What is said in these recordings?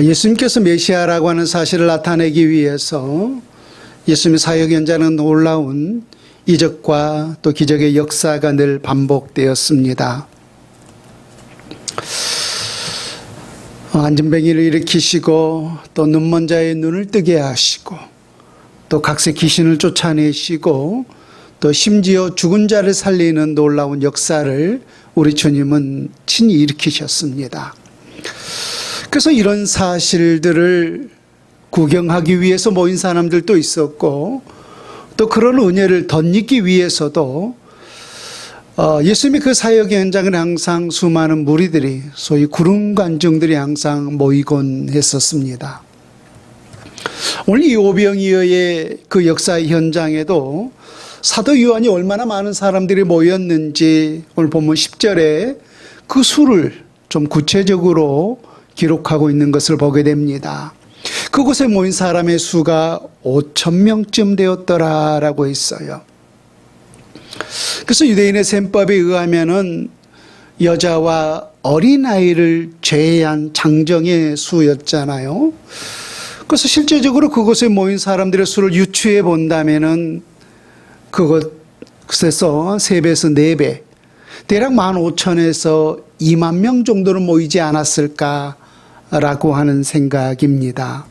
예수님께서 메시아라고 하는 사실을 나타내기 위해서 예수님의 사역 현장은 놀라운 이적과 또 기적의 역사가 늘 반복되었습니다. 안진뱅이를 일으키시고 또 눈먼 자의 눈을 뜨게 하시고 또 각색 귀신을 쫓아내시고 또 심지어 죽은 자를 살리는 놀라운 역사를 우리 주님은 친히 일으키셨습니다. 그래서 이런 사실들을 구경하기 위해서 모인 사람들도 있었고 또 그런 은혜를 덧입기 위해서도 예수님의 그 사역 현장에 항상 수많은 무리들이 소위 구름 관중들이 항상 모이곤 했었습니다. 오늘 이 오병이어의 그 역사 현장에도 사도 요한이 얼마나 많은 사람들이 모였는지 오늘 본문 10절에 그 수를 좀 구체적으로 기록하고 있는 것을 보게 됩니다. 그곳에 모인 사람의 수가 5,000명쯤 되었더라라고 했어요. 그래서 유대인의 셈법에 의하면은 여자와 어린아이를 제외한 장정의 수였잖아요. 그래서 실제적으로 그곳에 모인 사람들의 수를 유추해 본다면은 그곳에서 3배에서 4배, 대략 15,000에서 2만 명 정도는 모이지 않았을까라고 하는 생각입니다.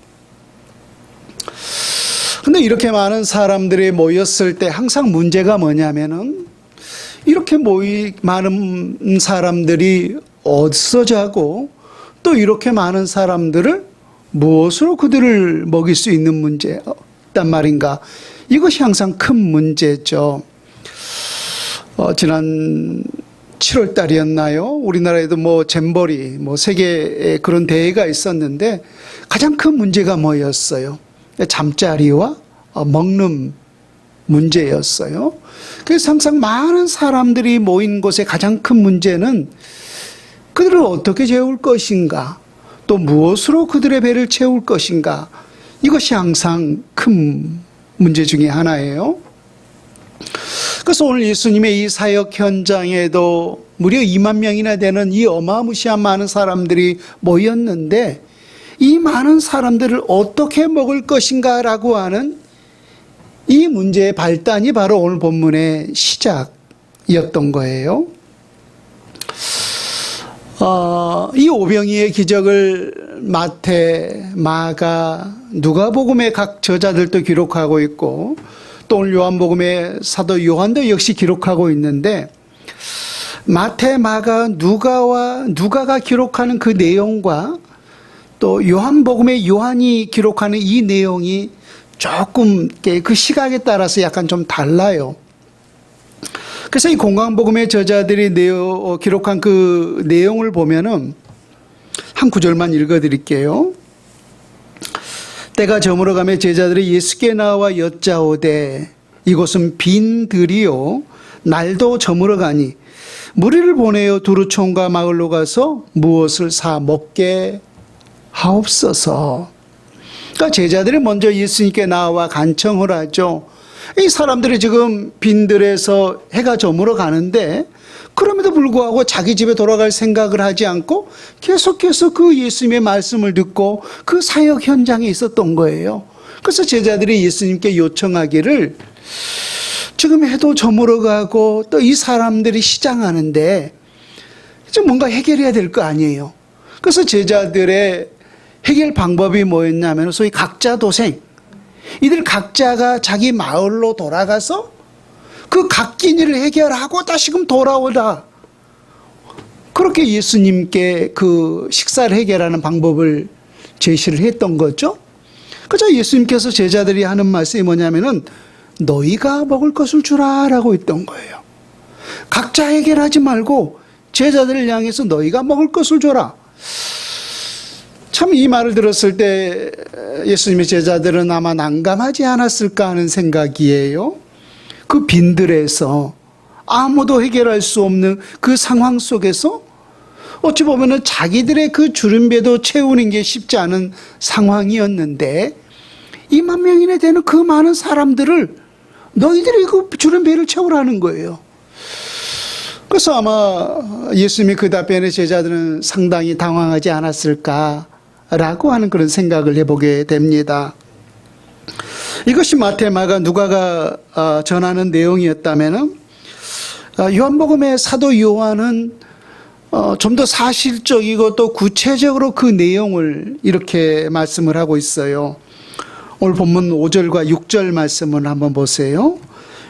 근데 이렇게 많은 사람들이 모였을 때 항상 문제가 뭐냐면은 이렇게 많은 사람들이 어디서 자고 또 이렇게 많은 사람들을 무엇으로 그들을 먹일 수 있는 문제였단 말인가. 이것이 항상 큰 문제죠. 지난 7월 달이었나요? 우리나라에도 잼버리, 세계에 그런 대회가 있었는데 가장 큰 문제가 뭐였어요? 잠자리와 먹는 문제였어요. 그래서 항상 많은 사람들이 모인 곳의 가장 큰 문제는 그들을 어떻게 재울 것인가, 또 무엇으로 그들의 배를 채울 것인가, 이것이 항상 큰 문제 중에 하나예요. 그래서 오늘 예수님의 이 사역 현장에도 무려 2만 명이나 되는 이 어마무시한 많은 사람들이 모였는데 이 많은 사람들을 어떻게 먹을 것인가라고 하는 이 문제의 발단이 바로 오늘 본문의 시작이었던 거예요. 이 오병이의 기적을 마태, 마가, 누가복음의 각 저자들도 기록하고 있고 또 오늘 요한복음의 사도 요한도 역시 기록하고 있는데 마태, 마가, 누가가 기록하는 그 내용과 또 요한복음의 요한이 기록하는 이 내용이 조금 그 시각에 따라서 약간 좀 달라요. 그래서 이 공강복음의 저자들이 기록한 그 내용을 보면은 한 구절만 읽어드릴게요. 때가 저물어가며 제자들이 예수께 나와 여짜오되 이곳은 빈 들이요 날도 저물어가니 무리를 보내어 두루촌과 마을로 가서 무엇을 사 먹게 하옵소서. 그러니까 제자들이 먼저 예수님께 나와 간청을 하죠. 이 사람들이 지금 빈들에서 해가 저물어 가는데 그럼에도 불구하고 자기 집에 돌아갈 생각을 하지 않고 계속해서 그 예수님의 말씀을 듣고 그 사역 현장에 있었던 거예요. 그래서 제자들이 예수님께 요청하기를 지금 해도 저물어 가고 또 이 사람들이 시장하는데 좀 뭔가 해결해야 될 거 아니에요. 그래서 제자들의 해결 방법이 뭐였냐면 소위 각자 도생. 이들 각자가 자기 마을로 돌아가서 그 각긴 일을 해결하고 다시금 돌아오다. 그렇게 예수님께 그 식사를 해결하는 방법을 제시를 했던 거죠. 그래서 예수님께서 제자들이 하는 말씀이 뭐냐면은 너희가 먹을 것을 주라라고 했던 거예요. 각자 해결하지 말고 제자들을 향해서 너희가 먹을 것을 줘라. 참 이 말을 들었을 때 예수님의 제자들은 아마 난감하지 않았을까 하는 생각이에요. 그 빈들에서 아무도 해결할 수 없는 그 상황 속에서 어찌 보면은 자기들의 그 주름배도 채우는 게 쉽지 않은 상황이었는데 2만 명이나 되는 그 많은 사람들을 너희들이 그 주름배를 채우라는 거예요. 그래서 아마 예수님이 그 답변에 제자들은 상당히 당황하지 않았을까라는 라고 하는 그런 생각을 해보게 됩니다. 이것이 마태, 마가, 누가가 전하는 내용이었다면은 요한복음의 사도 요한은 좀 더 사실적이고 또 구체적으로 그 내용을 이렇게 말씀을 하고 있어요. 오늘 본문 5절과 6절 말씀을 한번 보세요.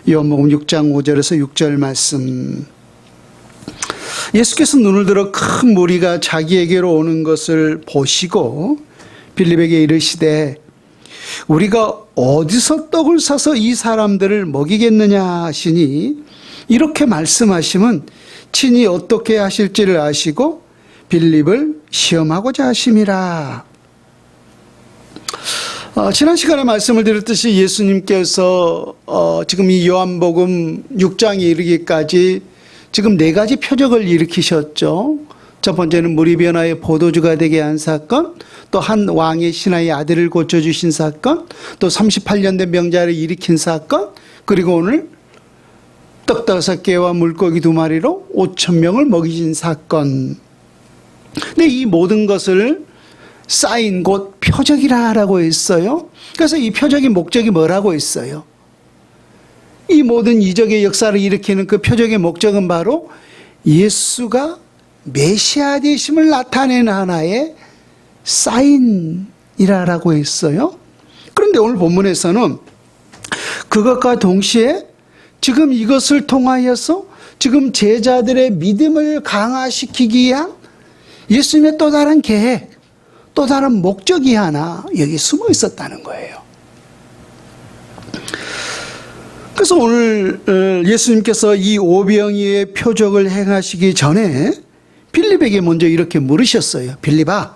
요한복음 6장 5절에서 6절 말씀. 예수께서 눈을 들어 큰 무리가 자기에게로 오는 것을 보시고 빌립에게 이르시되 우리가 어디서 떡을 사서 이 사람들을 먹이겠느냐 하시니 이렇게 말씀하시면 친히 어떻게 하실지를 아시고 빌립을 시험하고자 하심이라. 지난 시간에 말씀을 드렸듯이 예수님께서 지금 이 요한복음 6장에 이르기까지 지금 4가지 표적을 일으키셨죠. 첫 번째는 물이 변하여 포도주가 되게 한 사건, 또 한 왕의 신하의 아들을 고쳐주신 사건, 또 38년 된 병자를 일으킨 사건, 그리고 오늘 떡 5개와 물고기 2마리로 5,000명을 먹이신 사건. 근데 이 모든 것을 사인 곧 표적이라고 했어요. 그래서 이 표적의 목적이 뭐라고 했어요? 이 모든 이적의 역사를 일으키는 그 표적의 목적은 바로 예수가 메시아 되심을 나타내는 하나의 사인이라고 했어요. 그런데 오늘 본문에서는 그것과 동시에 지금 이것을 통하여서 지금 제자들의 믿음을 강화시키기 위한 예수님의 또 다른 계획, 또 다른 목적이 하나 여기 숨어 있었다는 거예요. 그래서 오늘 예수님께서 이 오병이의 표적을 행하시기 전에 빌립에게 먼저 이렇게 물으셨어요. 빌립아,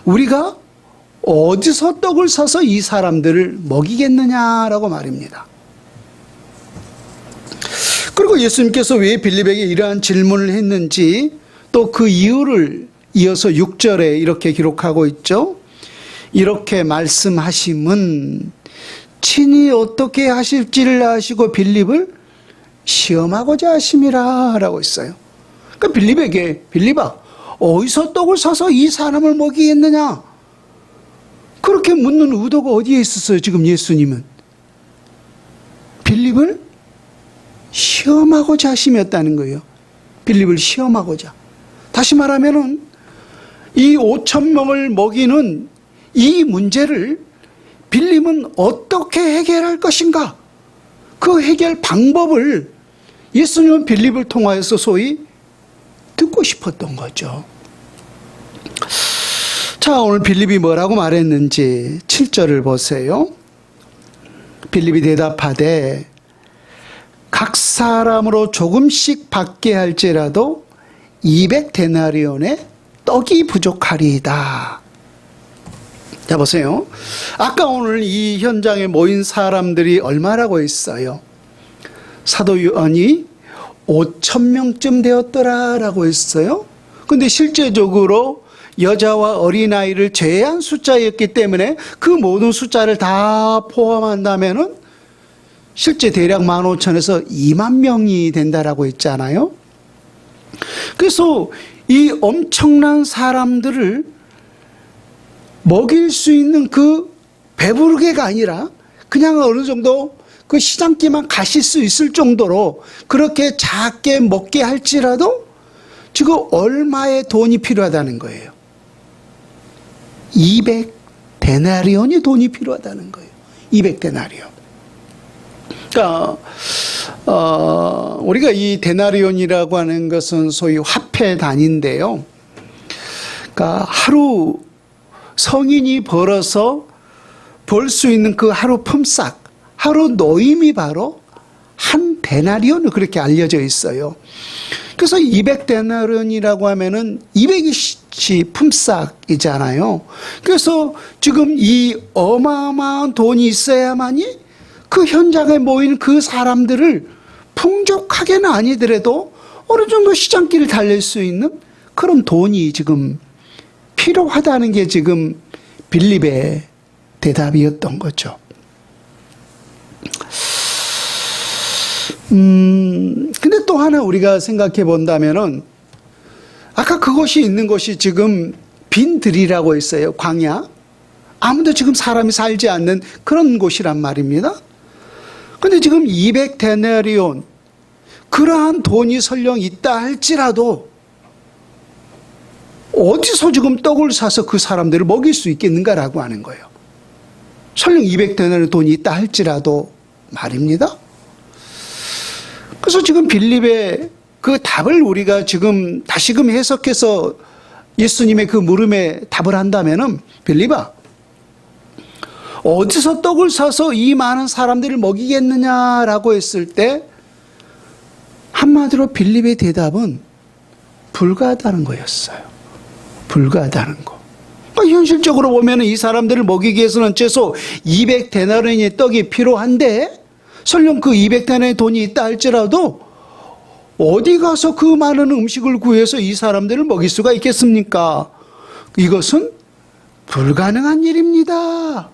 우리가 어디서 떡을 사서 이 사람들을 먹이겠느냐라고 말입니다. 그리고 예수님께서 왜 빌립에게 이러한 질문을 했는지 또 그 이유를 이어서 6절에 이렇게 기록하고 있죠. 이렇게 말씀하심은 친히 어떻게 하실지를 아시고 빌립을 시험하고자 하심이라 라고 했어요. 그러니까 빌립에게 빌립아, 어디서 떡을 사서 이 사람을 먹이겠느냐? 그렇게 묻는 의도가 어디에 있었어요? 지금 예수님은 빌립을 시험하고자 하심이었다는 거예요. 빌립을 시험하고자. 다시 말하면은 이 5,000명을 먹이는 이 문제를 빌립은 어떻게 해결할 것인가? 그 해결 방법을 예수님은 빌립을 통하여서 소위 듣고 싶었던 거죠. 자, 오늘 빌립이 뭐라고 말했는지 7절을 보세요. 빌립이 대답하되 각 사람으로 조금씩 받게 할지라도 200데나리온의 떡이 부족하리이다. 자, 보세요. 아까 오늘 이 현장에 모인 사람들이 얼마라고 했어요? 사도 요한이 5,000명쯤 되었더라라고 했어요. 근데 실제적으로 여자와 어린아이를 제외한 숫자였기 때문에 그 모든 숫자를 다 포함한다면은 실제 대략 15,000에서 2만 명이 된다라고 했잖아요. 그래서 이 엄청난 사람들을 먹일 수 있는 그 배부르게가 아니라 그냥 어느 정도 그 시장기만 가실 수 있을 정도로 그렇게 작게 먹게 할지라도 지금 얼마의 돈이 필요하다는 거예요. 200데나리온이 돈이 필요하다는 거예요. 200데나리온. 그러니까 우리가 이 데나리온이라고 하는 것은 소위 화폐 단위인데요. 그러니까 하루 성인이 벌어서 벌 수 있는 그 하루 품삯, 하루 노임이 바로 한 데나리온으로 그렇게 알려져 있어요. 그래서 200데나리온이라고 하면은 220치 품삯이잖아요. 그래서 지금 이 어마어마한 돈이 있어야만이 그 현장에 모인 그 사람들을 풍족하게는 아니더라도 어느 정도 시장길을 달릴 수 있는 그런 돈이 지금 필요하다는 게 지금 빌립의 대답이었던 거죠. 근데 또 하나 우리가 생각해 본다면은 아까 그것이 있는 것이 지금 빈 들이라고 했어요. 광야. 아무도 지금 사람이 살지 않는 그런 곳이란 말입니다. 근데 지금 200데나리온, 그러한 돈이 설령 있다 할지라도 어디서 지금 떡을 사서 그 사람들을 먹일 수 있겠는가라고 하는 거예요. 설령 200데나리온 돈이 있다 할지라도 말입니다. 그래서 지금 빌립의 그 답을 우리가 지금 다시금 해석해서 예수님의 그 물음에 답을 한다면은, 빌립아, 어디서 떡을 사서 이 많은 사람들을 먹이겠느냐라고 했을 때 한마디로 빌립의 대답은 불가하다는 거였어요. 불가하다는 거. 그러니까 현실적으로 보면 이 사람들을 먹이기 위해서는 최소 200데나리온의 떡이 필요한데, 설령 그 200데나리온의 돈이 있다 할지라도 어디 가서 그 많은 음식을 구해서 이 사람들을 먹일 수가 있겠습니까? 이것은 불가능한 일입니다.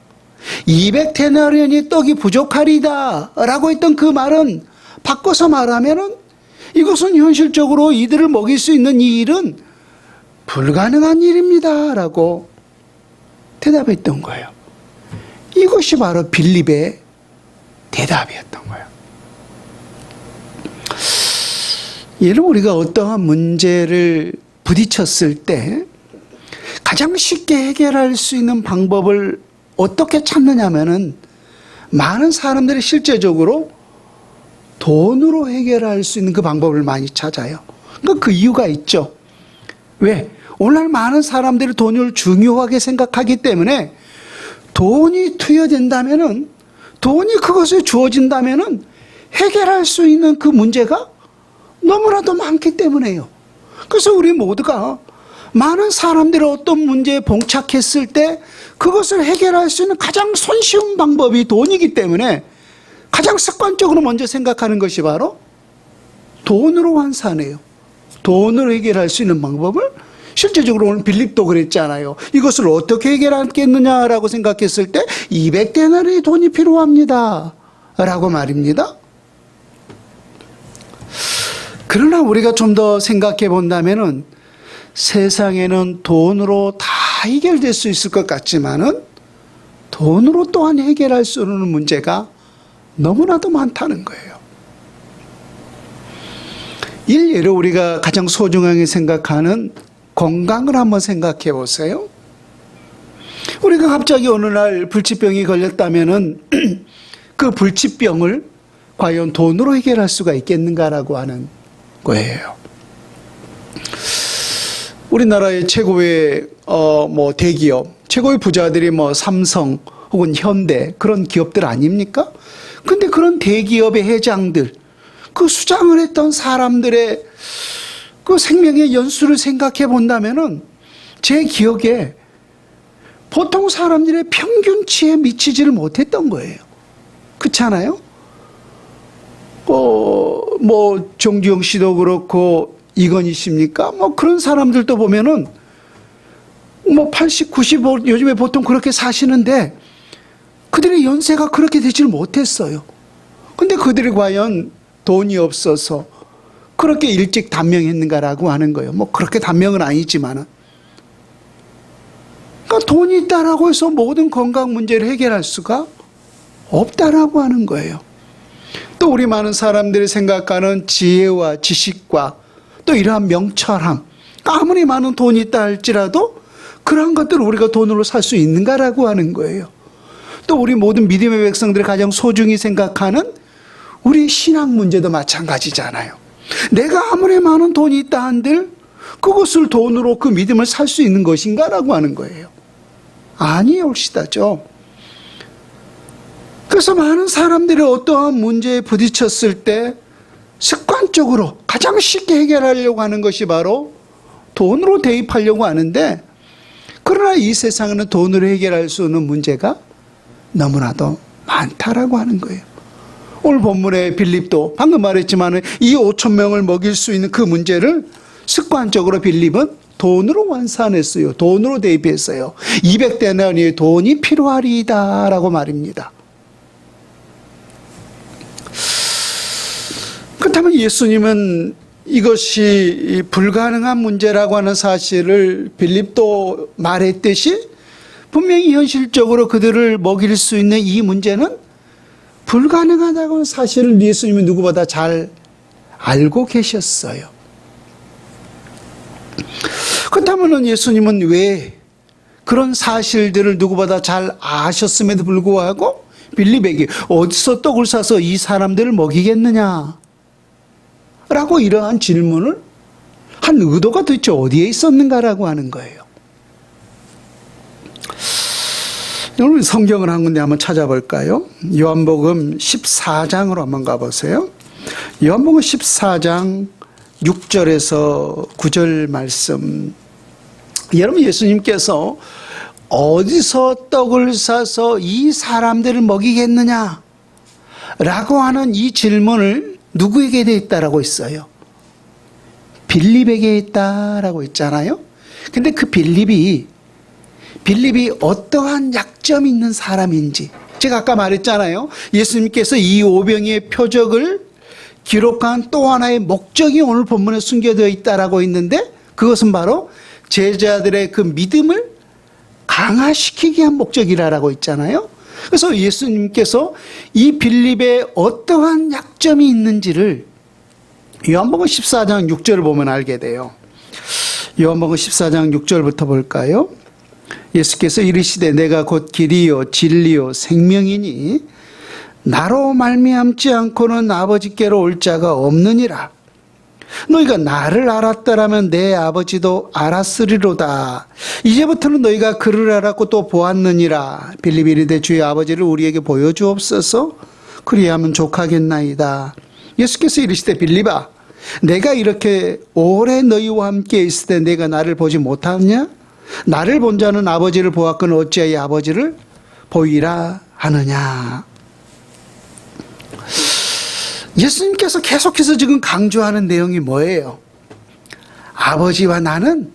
200데나리온의 떡이 부족하리다 라고 했던 그 말은 바꿔서 말하면은 이것은 현실적으로 이들을 먹일 수 있는 이 일은 불가능한 일입니다 라고 대답했던 거예요. 이것이 바로 빌립의 대답이었던 거예요. 예를 우리가 어떠한 문제를 부딪혔을 때 가장 쉽게 해결할 수 있는 방법을 어떻게 찾느냐면은, 많은 사람들이 실제적으로 돈으로 해결할 수 있는 그 방법을 많이 찾아요. 그러니까 그 이유가 있죠. 왜? 오늘날 많은 사람들이 돈을 중요하게 생각하기 때문에 돈이 투여된다면은, 돈이 그것에 주어진다면은 해결할 수 있는 그 문제가 너무나도 많기 때문에요. 그래서 우리 모두가 많은 사람들이 어떤 문제에 봉착했을 때 그것을 해결할 수 있는 가장 손쉬운 방법이 돈이기 때문에 가장 습관적으로 먼저 생각하는 것이 바로 돈으로 환산해요. 돈으로 해결할 수 있는 방법을, 실제적으로 오늘 빌립도 그랬잖아요. 이것을 어떻게 해결하겠느냐라고 생각했을 때 200데나리온의 돈이 필요합니다 라고 말입니다. 그러나 우리가 좀 더 생각해 본다면은, 세상에는 돈으로 다 해결될 수 있을 것 같지만은 돈으로 또한 해결할 수 없는 문제가 너무나도 많다는 거예요. 일례로 우리가 가장 소중하게 생각하는 건강을 한번 생각해 보세요. 우리가 갑자기 어느 날 불치병이 걸렸다면은 그 불치병을 과연 돈으로 해결할 수가 있겠는가라고 하는 거예요. 우리나라의 최고의 대기업, 최고의 부자들이 삼성 혹은 현대 그런 기업들 아닙니까? 근데 그런 대기업의 회장들, 그 수장을 했던 사람들의 그 생명의 연수를 생각해 본다면은 제 기억에 보통 사람들의 평균치에 미치지를 못했던 거예요. 그렇잖아요? 정주영 씨도 그렇고 이건희 씨입니까? 그런 사람들도 보면은 80, 90 요즘에 보통 그렇게 사시는데 그들의 연세가 그렇게 되질 못했어요. 근데 그들이 과연 돈이 없어서 그렇게 일찍 단명했는가라고 하는 거예요. 그렇게 단명은 아니지만은. 그러니까 돈이 있다라고 해서 모든 건강 문제를 해결할 수가 없다라고 하는 거예요. 또 우리 많은 사람들이 생각하는 지혜와 지식과 또 이러한 명철함, 아무리 많은 돈이 있다 할지라도 그러한 것들을 우리가 돈으로 살 수 있는가라고 하는 거예요. 또 우리 모든 믿음의 백성들이 가장 소중히 생각하는 우리 신앙 문제도 마찬가지잖아요. 내가 아무리 많은 돈이 있다 한들 그것을 돈으로 그 믿음을 살 수 있는 것인가라고 하는 거예요. 아니올시다죠. 그래서 많은 사람들이 어떠한 문제에 부딪혔을 때 습관적으로 가장 쉽게 해결하려고 하는 것이 바로 돈으로 대입하려고 하는데, 그러나 이 세상에는 돈으로 해결할 수 없는 문제가 너무나도 많다라고 하는 거예요. 오늘 본문의 빌립도 방금 말했지만 이 5,000명을 먹일 수 있는 그 문제를 습관적으로 빌립은 돈으로 환산했어요. 돈으로 대입했어요. 200데나리온의 돈이 필요하리이다 라고 말입니다. 그렇다면 예수님은 이것이 불가능한 문제라고 하는 사실을 빌립도 말했듯이 분명히 현실적으로 그들을 먹일 수 있는 이 문제는 불가능하다고 하는 사실을 예수님은 누구보다 잘 알고 계셨어요. 그렇다면 예수님은 왜 그런 사실들을 누구보다 잘 아셨음에도 불구하고 빌립에게 어디서 떡을 사서 이 사람들을 먹이겠느냐 라고 이러한 질문을 한 의도가 도대체 어디에 있었는가라고 하는 거예요. 여러분 성경을 한 군데 한번 찾아볼까요? 요한복음 14장으로 한번 가보세요. 요한복음 14장 6절에서 9절 말씀. 여러분 예수님께서 어디서 떡을 사서 이 사람들을 먹이겠느냐 라고 하는 이 질문을 누구에게 했다라고 있어요? 빌립에게 했다라고 있잖아요. 근데 그 빌립이 어떠한 약점이 있는 사람인지 제가 아까 말했잖아요. 예수님께서 이 오병이의 표적을 기록한 또 하나의 목적이 오늘 본문에 숨겨져 있다라고 있는데 그것은 바로 제자들의 그 믿음을 강화시키기 위한 목적이라고 있잖아요. 그래서 예수님께서 이 빌립에 어떠한 약점이 있는지를 요한복음 14장 6절을 보면 알게 돼요. 요한복음 14장 6절부터 볼까요? 예수께서 이르시되 내가 곧 길이요 진리요 생명이니 나로 말미암지 않고는 아버지께로 올 자가 없느니라. 너희가 나를 알았더라면 내 아버지도 알았으리로다. 이제부터는 너희가 그를 알았고 또 보았느니라. 빌립이 이르되 주의 아버지를 우리에게 보여주옵소서. 그리하면 족하겠나이다. 예수께서 이르시되 빌립아 내가 이렇게 오래 너희와 함께 있을 때 내가 나를 보지 못하느냐? 나를 본 자는 아버지를 보았거늘 어찌하여 아버지를 보이라 하느냐. 예수님께서 계속해서 지금 강조하는 내용이 뭐예요? 아버지와 나는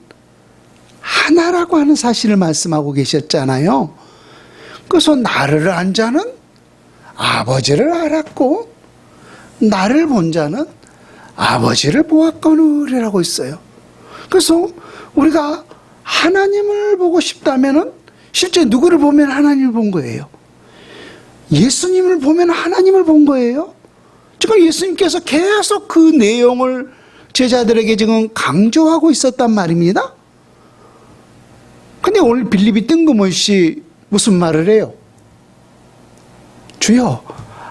하나라고 하는 사실을 말씀하고 계셨잖아요. 그래서 나를 안 자는 아버지를 알았고 나를 본 자는 아버지를 보았거늘이라고 있어요. 그래서 우리가 하나님을 보고 싶다면 실제 누구를 보면 하나님을 본 거예요? 예수님을 보면 하나님을 본 거예요? 지금 예수님께서 계속 그 내용을 제자들에게 지금 강조하고 있었단 말입니다. 근데 오늘 빌립이 뜬금없이 무슨 말을 해요? 주여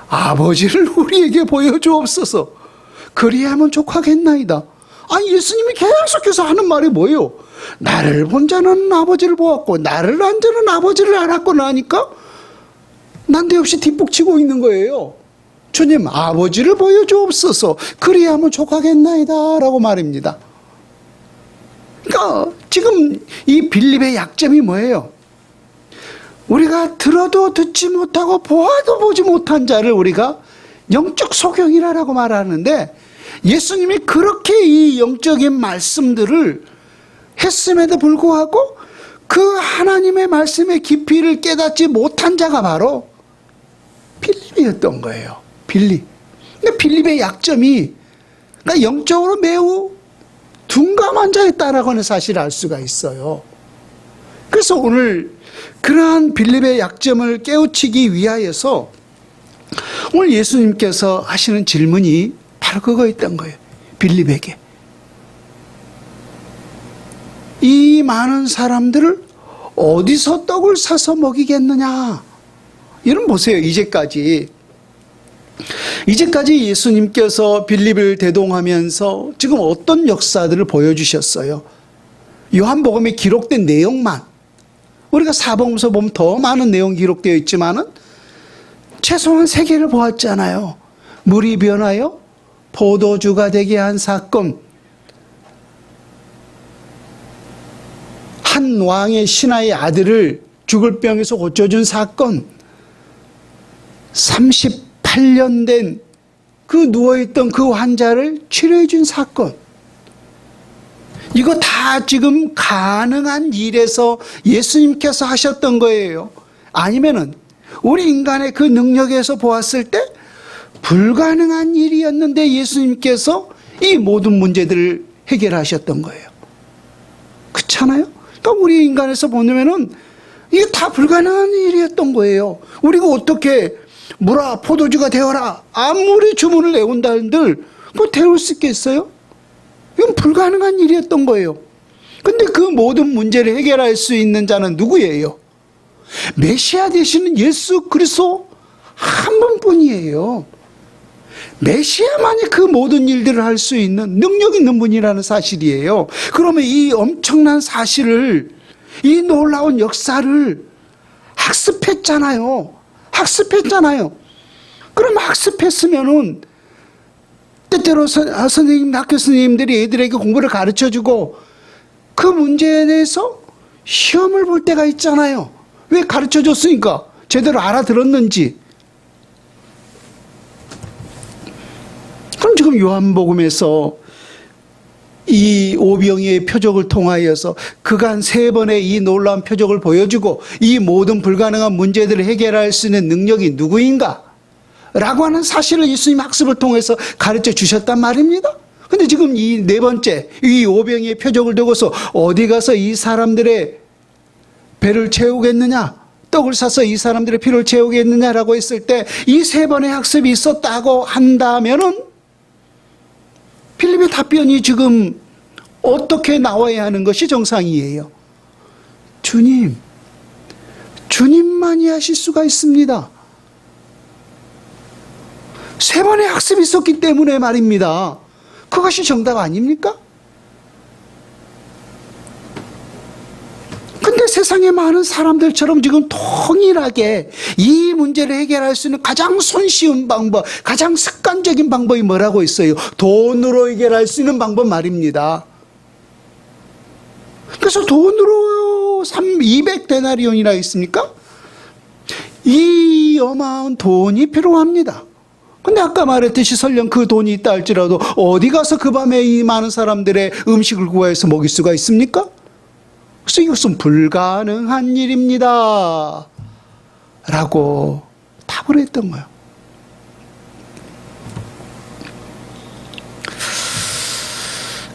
아버지를 우리에게 보여주옵소서. 그리하면 족하겠나이다. 아니 예수님이 계속해서 하는 말이 뭐예요? 나를 본 자는 아버지를 보았고 나를 안 자는 아버지를 알았고 나니까 난데없이 뒷북치고 있는 거예요. 주님 아버지를 보여주옵소서. 그리하면 족하겠나이다 라고 말입니다. 그러니까 지금 이 빌립의 약점이 뭐예요? 우리가 들어도 듣지 못하고 보아도 보지 못한 자를 우리가 영적 소경이라고 말하는데 예수님이 그렇게 이 영적인 말씀들을 했음에도 불구하고 그 하나님의 말씀의 깊이를 깨닫지 못한 자가 바로 빌립이었던 거예요. 빌립. 근데 빌립의 약점이 그러니까 영적으로 매우 둔감한 자였다라고 하는 사실을 알 수가 있어요. 그래서 오늘 그러한 빌립의 약점을 깨우치기 위하여서 오늘 예수님께서 하시는 질문이 바로 그거였던 거예요. 빌립에게. 이 많은 사람들을 어디서 떡을 사서 먹이겠느냐. 여러분 보세요. 이제까지 예수님께서 빌립을 대동하면서 지금 어떤 역사들을 보여주셨어요. 요한복음에 기록된 내용만 우리가 사복음서 보면 더 많은 내용이 기록되어 있지만은 최소한 3개를 보았잖아요. 물이 변하여 포도주가 되게 한 사건, 한 왕의 신하의 아들을 죽을 병에서 고쳐준 사건, 38년 된 그 누워있던 그 환자를 치료해 준 사건, 이거 다 지금 가능한 일에서 예수님께서 하셨던 거예요. 아니면은 우리 인간의 그 능력에서 보았을 때 불가능한 일이었는데 예수님께서 이 모든 문제들을 해결하셨던 거예요. 그렇잖아요? 또 우리 인간에서 보면은 이게 다 불가능한 일이었던 거예요. 우리가 어떻게 물아 포도주가 되어라 아무리 주문을 내온다 한들 그거 되올 수 있겠어요? 이건 불가능한 일이었던 거예요. 근데 그 모든 문제를 해결할 수 있는 자는 누구예요? 메시아 되시는 예수 그리스도 한 분뿐이에요. 메시아만이 그 모든 일들을 할 수 있는 능력 있는 분이라는 사실이에요. 그러면 이 엄청난 사실을, 이 놀라운 역사를 학습했잖아요. 그럼 학습했으면은 때때로 선생님, 학교 선생님들이 애들에게 공부를 가르쳐주고 그 문제에 대해서 시험을 볼 때가 있잖아요. 왜 가르쳐줬으니까 제대로 알아들었는지. 그럼 지금 요한복음에서 이 오병이의 표적을 통하여서 그간 3번의 이 놀라운 표적을 보여주고 이 모든 불가능한 문제들을 해결할 수 있는 능력이 누구인가? 라고 하는 사실을 예수님 학습을 통해서 가르쳐 주셨단 말입니다. 근데 지금 이 4번째, 이 오병이의 표적을 두고서 어디 가서 이 사람들의 배를 채우겠느냐? 떡을 사서 이 사람들의 피를 채우겠느냐라고 했을 때 이 3번의 학습이 있었다고 한다면은 필립의 답변이 지금 어떻게 나와야 하는 것이 정상이에요? 주님만이 하실 수가 있습니다. 3번의 학습이 있었기 때문에 말입니다. 그것이 정답 아닙니까? 근데 세상에 많은 사람들처럼 지금 통일하게 이 문제를 해결할 수 있는 가장 손쉬운 방법, 가장 습관적인 방법이 뭐라고 있어요? 돈으로 해결할 수 있는 방법 말입니다. 그래서 돈으로 200데나리온이라 있습니까? 이 어마어마한 돈이 필요합니다. 근데 아까 말했듯이 설령 그 돈이 있다 할지라도 어디 가서 그 밤에 이 많은 사람들의 음식을 구해서 먹일 수가 있습니까? 그래서 이것은 불가능한 일입니다. 라고 답을 했던 거예요.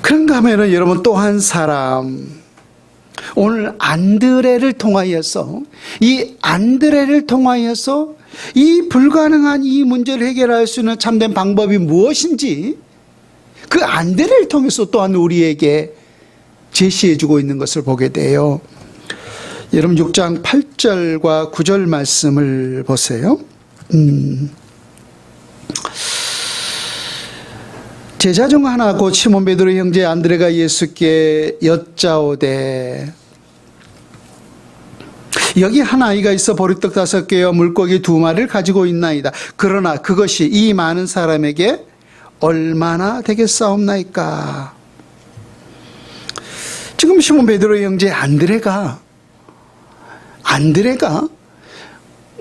그런가 하면은 여러분 또 한 사람, 오늘 안드레를 통하여서 이 불가능한 이 문제를 해결할 수 있는 참된 방법이 무엇인지 그 안드레를 통해서 또한 우리에게 제시해주고 있는 것을 보게 돼요. 여러분 6장 8절과 9절 말씀을 보세요. 제자 중 하나 곧 시몬 베드로 형제 안드레가 예수께 여짜오되 여기 한 아이가 있어 보리떡 5개와 물고기 2마리를 가지고 있나이다. 그러나 그것이 이 많은 사람에게 얼마나 되겠사옵나이까. 지금 시몬 베드로의 형제 안드레가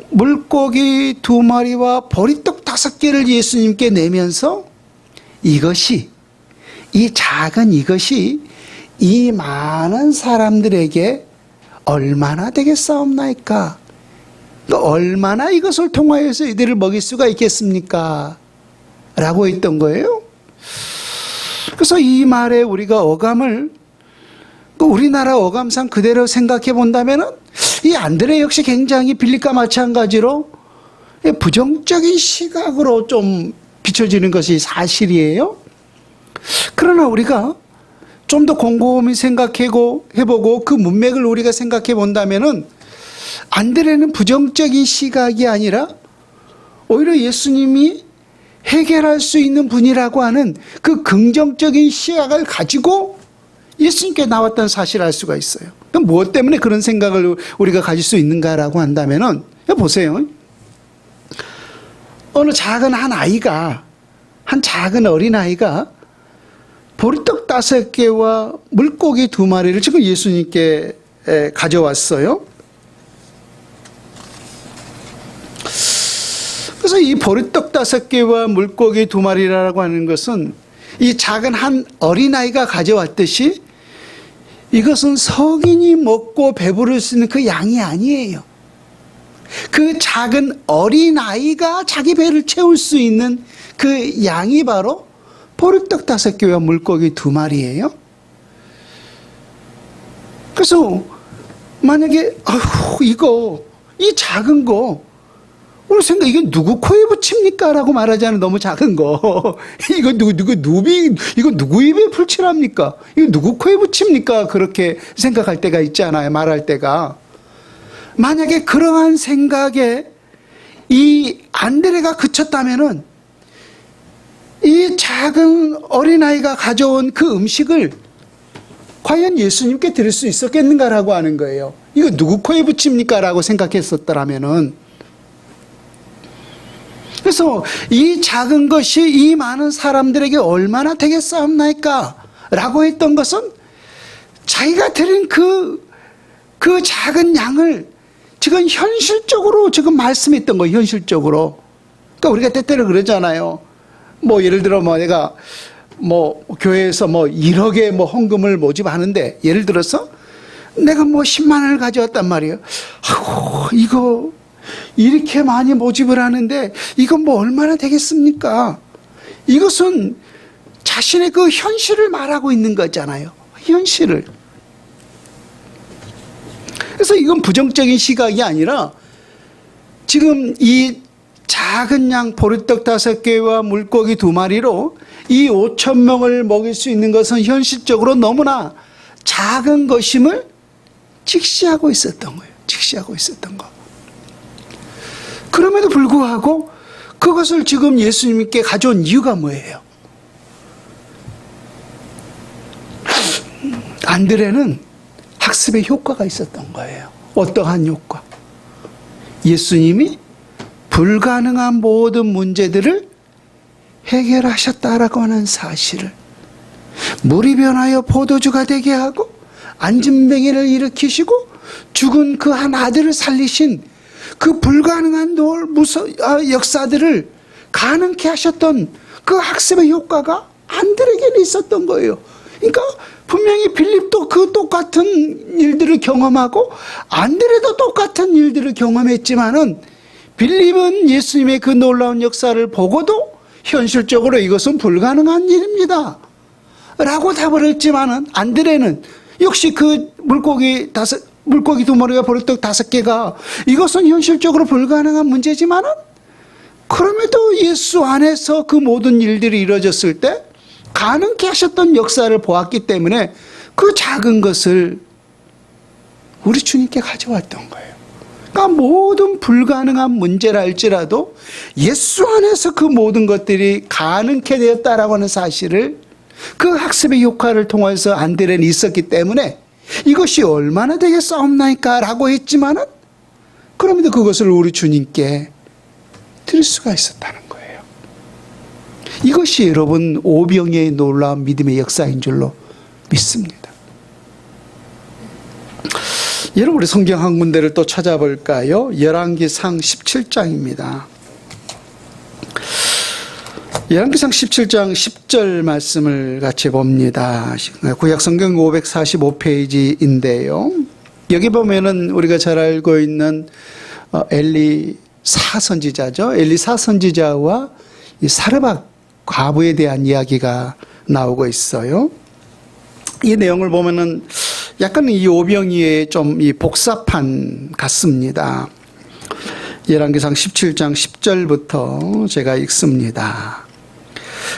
물고기 2마리와 보리떡 5개를 예수님께 내면서 이 작은 이것이 이 많은 사람들에게 얼마나 되겠사옵나이까? 얼마나 이것을 통하여서 이들을 먹일 수가 있겠습니까? 라고 했던 거예요. 그래서 이 말에 우리가 어감을 우리나라 어감상 그대로 생각해 본다면 이 안드레 역시 굉장히 빌립과 마찬가지로 부정적인 시각으로 좀 비춰지는 것이 사실이에요. 그러나 우리가 좀 더 곰곰이 생각해보고 그 문맥을 우리가 생각해 본다면은 안드레는 부정적인 시각이 아니라 오히려 예수님이 해결할 수 있는 분이라고 하는 그 긍정적인 시각을 가지고 예수님께 나왔다는 사실을 알 수가 있어요. 그럼 무엇 때문에 그런 생각을 우리가 가질 수 있는가라고 한다면은 보세요. 어느 작은 작은 어린아이가 보리떡 5개와 물고기 2마리를 지금 예수님께 가져왔어요. 그래서 이 보리떡 5개와 물고기 2마리라고 하는 것은 이 작은 한 어린아이가 가져왔듯이 이것은 성인이 먹고 배부를 수 있는 그 양이 아니에요. 그 작은 어린아이가 자기 배를 채울 수 있는 그 양이 바로 보리떡 5개와 물고기 2마리예요. 그래서 만약에 이 작은 거 우리 생각 이게 누구 코에 붙입니까? 라고 말하자면 너무 작은 거. 이거 이거 누구 입에 풀칠합니까? 이거 누구 코에 붙입니까? 그렇게 생각할 때가 있잖아요. 말할 때가. 만약에 그러한 생각에 이 안드레가 그쳤다면은 이 작은 어린아이가 가져온 그 음식을 과연 예수님께 드릴 수 있었겠는가라고 하는 거예요. 이거 누구 코에 붙입니까? 라고 생각했었더라면은. 그래서 이 작은 것이 이 많은 사람들에게 얼마나 되겠사옵나이까? 라고 했던 것은 자기가 드린 그 작은 양을 지금 현실적으로 지금 말씀했던 거예요. 현실적으로. 그러니까 우리가 때때로 그러잖아요. 뭐 예를 들어 내가 교회에서 1억의 헌금을 모집하는데 예를 들어서 내가 10만 원을 가져왔단 말이에요. 이거 이렇게 많이 모집을 하는데 이건 얼마나 되겠습니까? 이것은 자신의 그 현실을 말하고 있는 거잖아요. 현실을. 그래서 이건 부정적인 시각이 아니라 지금 이 작은 양 보리떡 5개와 물고기 2마리로 이 5,000명을 먹일 수 있는 것은 현실적으로 너무나 작은 것임을 직시하고 있었던 거예요. 직시하고 있었던 거. 그럼에도 불구하고 그것을 지금 예수님께 가져온 이유가 뭐예요? 안드레는 학습의 효과가 있었던 거예요. 어떠한 효과? 예수님이 불가능한 모든 문제들을 해결하셨다라고 하는 사실을, 물이 변하여 포도주가 되게 하고 안진뱅이를 일으키시고 죽은 그 한 아들을 살리신 그 불가능한 역사들을 가능케 하셨던 그 학습의 효과가 안드레에게는 있었던 거예요. 그러니까 분명히 빌립도 그 똑같은 일들을 경험하고 안드레도 똑같은 일들을 경험했지만은 빌립은 예수님의 그 놀라운 역사를 보고도 현실적으로 이것은 불가능한 일입니다 라고 답을 했지만은 안드레는 역시 그 물고기 2마리와 보리떡 5개가 이것은 현실적으로 불가능한 문제지만은 그럼에도 예수 안에서 그 모든 일들이 이루어졌을 때 가능케 하셨던 역사를 보았기 때문에 그 작은 것을 우리 주님께 가져왔던 거예요. 그러니까 모든 불가능한 문제라 할지라도 예수 안에서 그 모든 것들이 가능케 되었다라고 하는 사실을 그 학습의 효과를 통해서 안드레는 있었기 때문에 이것이 얼마나 되겠사옵나이까 라고 했지만은 그럼에도 그것을 우리 주님께 드릴 수가 있었다는 거예요. 이것이 여러분 오병이의 놀라운 믿음의 역사인 줄로 믿습니다. 여러분 우리 성경 한 군데를 또 찾아볼까요? 열왕기상 17장입니다. 열왕기상 17장 10절 말씀을 같이 봅니다. 구약 성경 545페이지인데요. 여기 보면은 우리가 잘 알고 있는 엘리사 선지자죠. 엘리사 선지자와 이 사르밧 과부에 대한 이야기가 나오고 있어요. 이 내용을 보면은 약간 이 오병이의 좀 이 복사판 같습니다. 열왕기상 17장 10절부터 제가 읽습니다.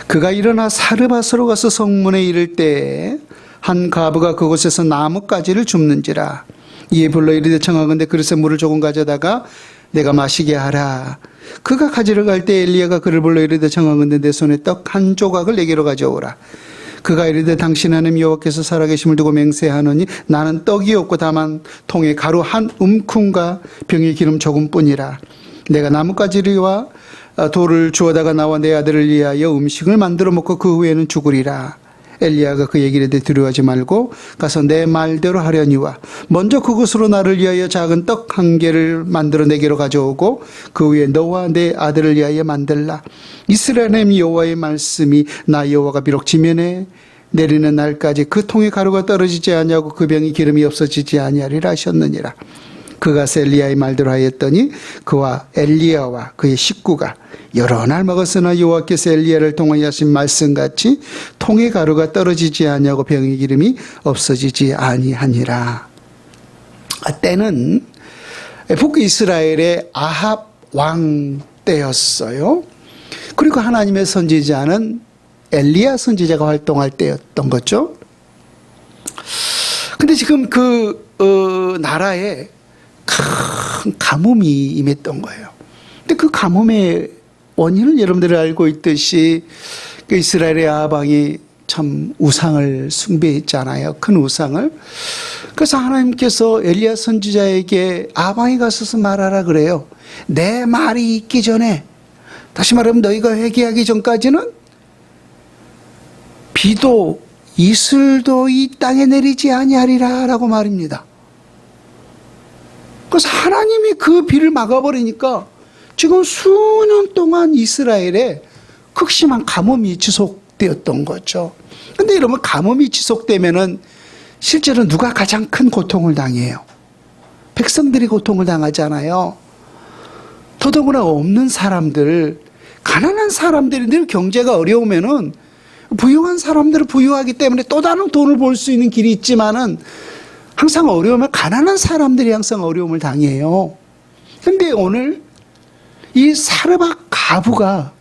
그가 일어나 사르밧으로 가서 성문에 이를 때에 한 과부가 그곳에서 나뭇가지를 줍는지라. 이에 불러 이르되 청하건대 그릇에 물을 조금 가져다가 내가 마시게 하라. 그가 가지러 갈 때 엘리야가 그를 불러 이르되 청하건대 내 손에 떡 한 조각을 내게로 가져오라. 그가 이르되 당신 하나님 여호와께서 살아계심을 두고 맹세하노니 나는 떡이 없고 다만 통에 가루 한 움큼과 병에 기름 조금뿐이라. 내가 나뭇가지와 돌을 주워다가 나와 내 아들을 위하여 음식을 만들어 먹고 그 후에는 죽으리라. 엘리야가 그에게 이르되 두려워하지 말고 가서 내 말대로 하려니와 먼저 그곳으로 나를 위하여 작은 떡 1개를 만들어 내게로 가져오고 그 후에 너와 내 아들을 위하여 만들라. 이스라엘 하나님 여호와의 말씀이 나 여호와가 비록 지면에 내리는 날까지 그 통에 가루가 떨어지지 아니하고 그 병이 기름이 없어지지 아니하리라 하셨느니라. 그가 엘리야의 말대로 하였더니 그와 엘리야와 그의 식구가 여러 날 먹었으나 여호와께서 엘리야를 통하여 하신 말씀같이 통의 가루가 떨어지지 아니하고 병의 기름이 없어지지 아니하니라. 때는 북이스라엘의 아합 왕 때였어요. 그리고 하나님의 선지자는 엘리야 선지자가 활동할 때였던 거죠. 근데 지금 그 나라에 큰 가뭄이 임했던 거예요. 근데 그 가뭄의 원인은 여러분들이 알고 있듯이 그 이스라엘의 아합 왕이 참 우상을 숭배했잖아요. 큰 우상을. 그래서 하나님께서 엘리야 선지자에게 아합 왕이 가서서 말하라 그래요. 내 말이 있기 전에, 다시 말하면 너희가 회개하기 전까지는 비도 이슬도 이 땅에 내리지 아니하리라 라고 말입니다. 그래서 하나님이 그 비를 막아버리니까 지금 수년 동안 이스라엘에 극심한 가뭄이 지속되었던 거죠. 근데 이러면 가뭄이 지속되면은 실제로 누가 가장 큰 고통을 당해요? 백성들이 고통을 당하잖아요. 더더구나 없는 사람들, 가난한 사람들이 늘 경제가 어려우면은 부유한 사람들은 부유하기 때문에 또 다른 돈을 벌 수 있는 길이 있지만은 항상 어려우면 가난한 사람들이 항상 어려움을 당해요. 근데 오늘 이 사르밧 가부가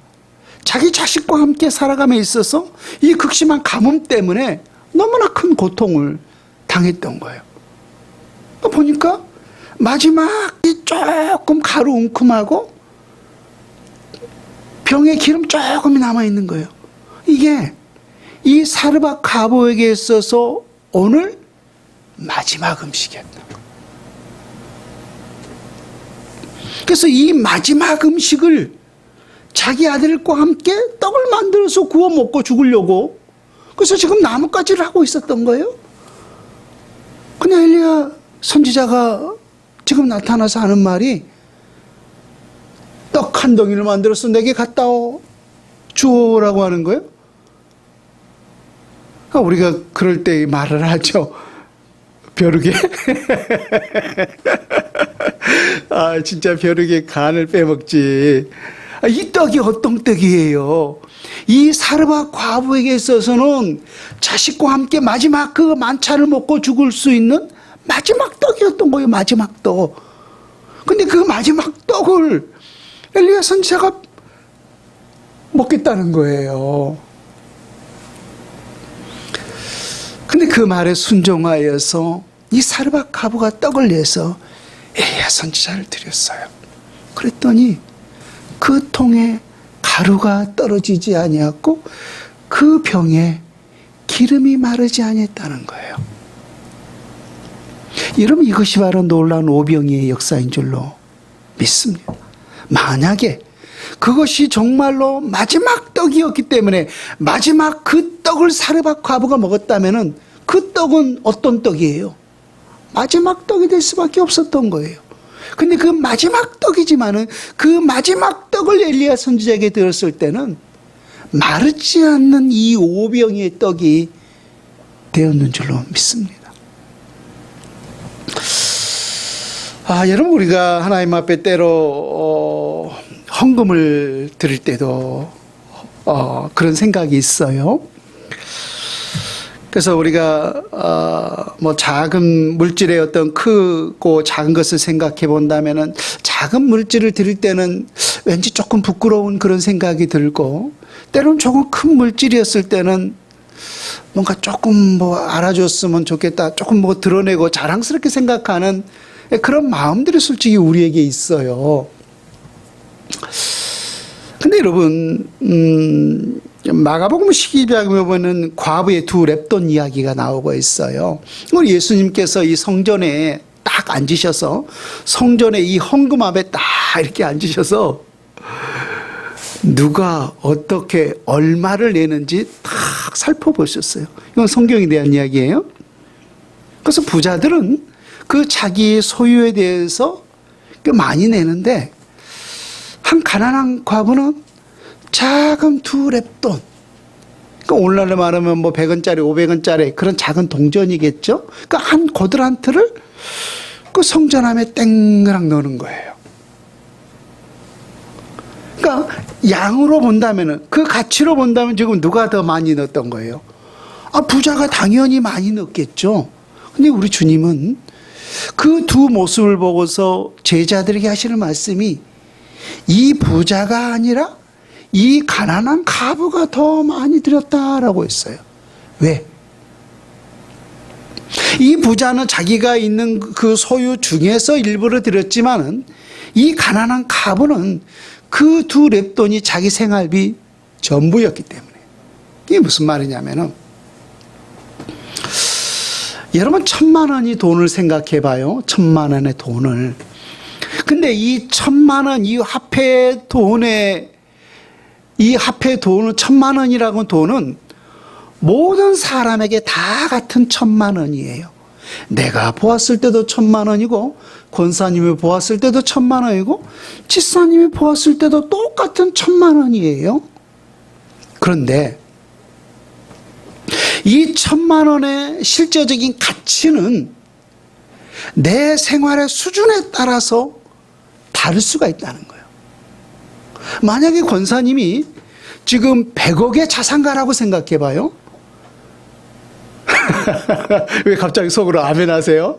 자기 자식과 함께 살아감에 있어서 이 극심한 가뭄 때문에 너무나 큰 고통을 당했던 거예요. 보니까 마지막이 조금 가루 웅큼하고 병에 기름 조금이 남아있는 거예요. 이게 이 사르밧 가부에게 있어서 오늘 마지막 음식이었던 거예요. 그래서 이 마지막 음식을 자기 아들과 함께 떡을 만들어서 구워 먹고 죽으려고, 그래서 지금 나뭇가지를 하고 있었던 거예요. 근데 엘리야 선지자가 지금 나타나서 하는 말이 떡 한 덩이를 만들어서 내게 갖다 주오라고 하는 거예요. 우리가 그럴 때 말을 하죠. 벼룩에 아 진짜 벼룩에 간을 빼먹지. 이 떡이 어떤 떡이에요? 이 사르밧 과부에게 있어서는 자식과 함께 마지막 그 만찬을 먹고 죽을 수 있는 마지막 떡이었던 거예요. 마지막 떡. 근데 그 마지막 떡을 엘리야 선지자가 먹겠다는 거예요. 근데 그 말에 순종하여서 이 사르밧 가부가 떡을 내서 엘리야 선지자를 드렸어요. 그랬더니 그 통에 가루가 떨어지지 아니었고 그 병에 기름이 마르지 아니했다는 거예요. 여러분, 이것이 바로 놀라운 오병이의 역사인 줄로 믿습니다. 만약에 그것이 정말로 마지막 떡이었기 때문에 마지막 그 떡을 사르밧 과부가 먹었다면은 그 떡은 어떤 떡이에요? 마지막 떡이 될 수밖에 없었던 거예요. 근데 그 마지막 떡이지만은 그 마지막 떡을 엘리야 선지자에게 드렸을 때는 마르지 않는 이 오병이의 떡이 되었는 줄로 믿습니다. 여러분, 우리가 하나님 앞에 때로 헌금을 드릴 때도 그런 생각이 있어요. 그래서 우리가 뭐 작은 물질의 어떤 크고 작은 것을 생각해 본다면은 작은 물질을 드릴 때는 왠지 조금 부끄러운 그런 생각이 들고, 때로는 조금 큰 물질이었을 때는 뭔가 조금 뭐 알아줬으면 좋겠다, 조금 뭐 드러내고 자랑스럽게 생각하는 그런 마음들이 솔직히 우리에게 있어요. 근데 여러분, 마가복음 12장에 보면 과부의 두 렙돈 이야기가 나오고 있어요. 우리 예수님께서 이 성전에 딱 앉으셔서, 성전에 이 헌금 앞에 딱 이렇게 앉으셔서 누가 어떻게 얼마를 내는지 딱 살펴보셨어요. 이건 성경에 대한 이야기예요. 그래서 부자들은 그 자기 소유에 대해서 많이 내는데, 한 가난한 과부는 작은 두 렙돈, 그러니까 오늘날로 말하면 뭐 100원짜리 500원짜리 그런 작은 동전이겠죠. 그러니까 한 고들 한 틀을 그 성전함에 땡그랑 넣는 거예요. 그러니까 양으로 본다면은, 그 가치로 본다면 지금 누가 더 많이 넣었던 거예요? 부자가 당연히 많이 넣었겠죠. 근데 우리 주님은 그 두 모습을 보고서 제자들에게 하시는 말씀이, 이 부자가 아니라 이 가난한 과부가 더 많이 드렸다라고 했어요. 왜? 이 부자는 자기가 있는 그 소유 중에서 일부를 드렸지만은, 이 가난한 과부는 그 두 렙돈이 자기 생활비 전부였기 때문에. 이게 무슨 말이냐면은, 여러분 1,000,000원이 돈을 생각해 봐요. 1,000,000원의 돈을. 근데 이 1,000,000원, 이 화폐 돈은 1,000,000원이라고 돈은 모든 사람에게 다 같은 1,000,000원이에요. 내가 보았을 때도 1,000,000원이고, 권사님이 보았을 때도 1,000,000원이고, 집사님이 보았을 때도 똑같은 1,000,000원이에요. 그런데 이 1,000,000원의 실제적인 가치는 내 생활의 수준에 따라서 다를 수가 있다는 거예요. 만약에 권사님이 지금 100억의 자산가라고 생각해 봐요. 왜 갑자기 속으로 아멘 하세요?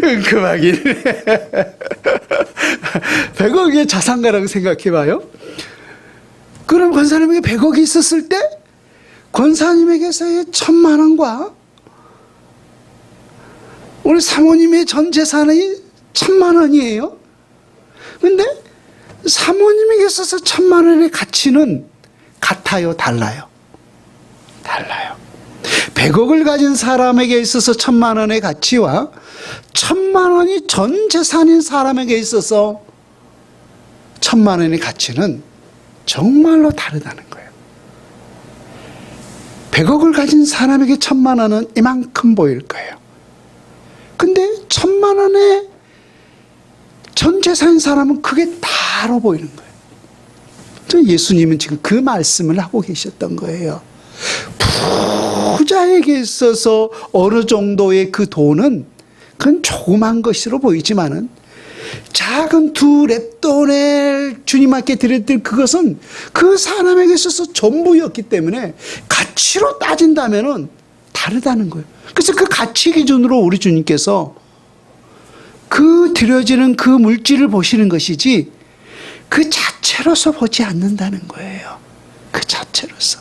은큼하긴. 100억의 자산가라고 생각해 봐요. 그럼 권사님에게 100억이 있었을 때 권사님에게서의 1,000,000원과 우리 사모님의 전 재산이 1,000,000원이에요. 근데 사모님에게 있어서 1,000,000원의 가치는 같아요, 달라요? 달라요. 100억을 가진 사람에게 있어서 1,000,000원의 가치와 1,000,000원이 전 재산인 사람에게 있어서 1,000,000원의 가치는 정말로 다르다는 거예요. 100억을 가진 사람에게 1,000,000원은 이만큼 보일 거예요. 근데 1,000,000원의 전 재산인 사람은 그게 다로 보이는 거예요. 예수님은 지금 그 말씀을 하고 계셨던 거예요. 부자에게 있어서 어느 정도의 그 돈은 그건 조그만 것으로 보이지만은, 작은 두 렙돈을 주님께 드렸던 그것은 그 사람에게 있어서 전부였기 때문에 가치로 따진다면은 다르다는 거예요. 그래서 그 가치 기준으로 우리 주님께서 그 드려지는 그 물질을 보시는 것이지 그 자체로서 보지 않는다는 거예요. 그 자체로서.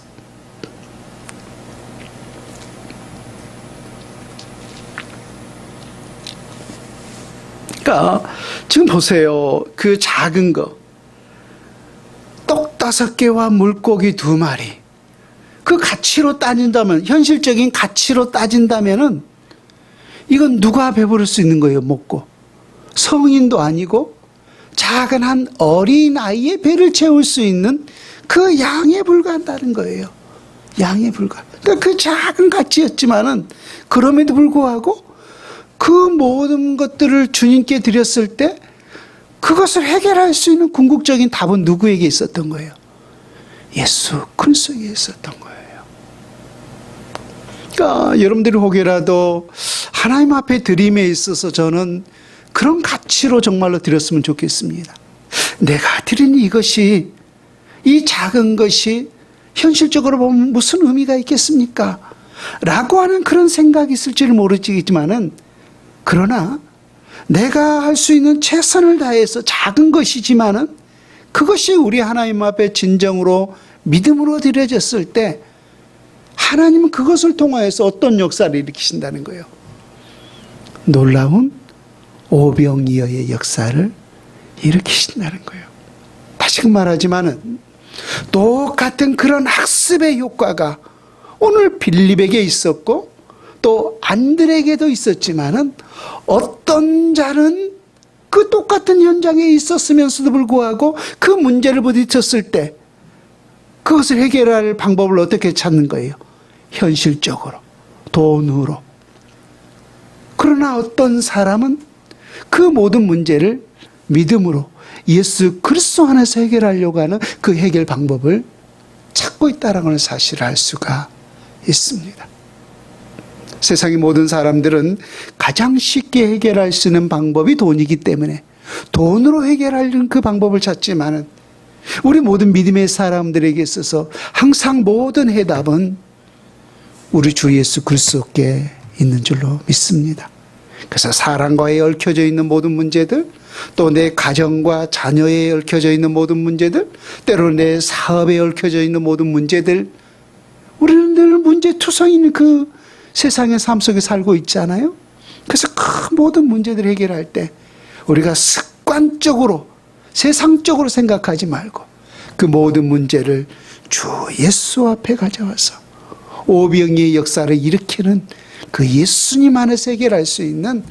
그러니까 지금 보세요. 그 작은 거, 떡 5개와 물고기 2마리, 그 가치로 따진다면, 현실적인 가치로 따진다면은 이건 누가 배부를 수 있는 거예요? 먹고. 성인도 아니고 작은 한 어린아이의 배를 채울 수 있는 그 양에 불과한다는 거예요. 양에 불과. 그러니까 그 작은 가치였지만은 그럼에도 불구하고 그 모든 것들을 주님께 드렸을 때 그것을 해결할 수 있는 궁극적인 답은 누구에게 있었던 거예요? 예수 그리스도에게 있었던 거예요. 그러니까 여러분들이 혹여라도 하나님 앞에 드림에 있어서 저는 그런 가치로 정말로 드렸으면 좋겠습니다. 내가 드린 이것이, 이 작은 것이 현실적으로 보면 무슨 의미가 있겠습니까? 라고 하는 그런 생각이 있을지는 모르겠지만은, 그러나 내가 할 수 있는 최선을 다해서 작은 것이지만은 그것이 우리 하나님 앞에 진정으로 믿음으로 드려졌을 때 하나님은 그것을 통하여서 어떤 역사를 일으키신다는 거예요. 놀라운 오병이어의 역사를 일으키신다는 거예요. 다시금 말하지만은 똑같은 그런 학습의 효과가 오늘 빌립에게 있었고 또 안드레에게도 있었지만은 어떤 자는 그 똑같은 현장에 있었으면서도 불구하고 그 문제를 부딪혔을 때 그것을 해결할 방법을 어떻게 찾는 거예요? 현실적으로, 돈으로. 그러나 어떤 사람은 그 모든 문제를 믿음으로 예수 그리스도 안에서 해결하려고 하는 그 해결 방법을 찾고 있다는 사실을 알 수가 있습니다. 세상의 모든 사람들은 가장 쉽게 해결할 수 있는 방법이 돈이기 때문에 돈으로 해결하려는 그 방법을 찾지만은 우리 모든 믿음의 사람들에게 있어서 항상 모든 해답은 우리 주 예수 그리스도께 있는 줄로 믿습니다. 그래서 사랑과에 얽혀져 있는 모든 문제들, 또 내 가정과 자녀에 얽혀져 있는 모든 문제들, 때로 내 사업에 얽혀져 있는 모든 문제들, 우리는 늘 문제투성인 그 세상의 삶 속에 살고 있잖아요. 그래서 그 모든 문제들을 해결할 때 우리가 습관적으로 세상적으로 생각하지 말고 그 모든 문제를 주 예수 앞에 가져와서 오병이의 역사를 일으키는 그 예수님 안에서 해결할 수 있는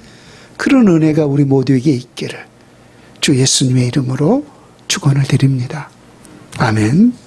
그런 은혜가 우리 모두에게 있기를 주 예수님의 이름으로 축원을 드립니다. 아멘.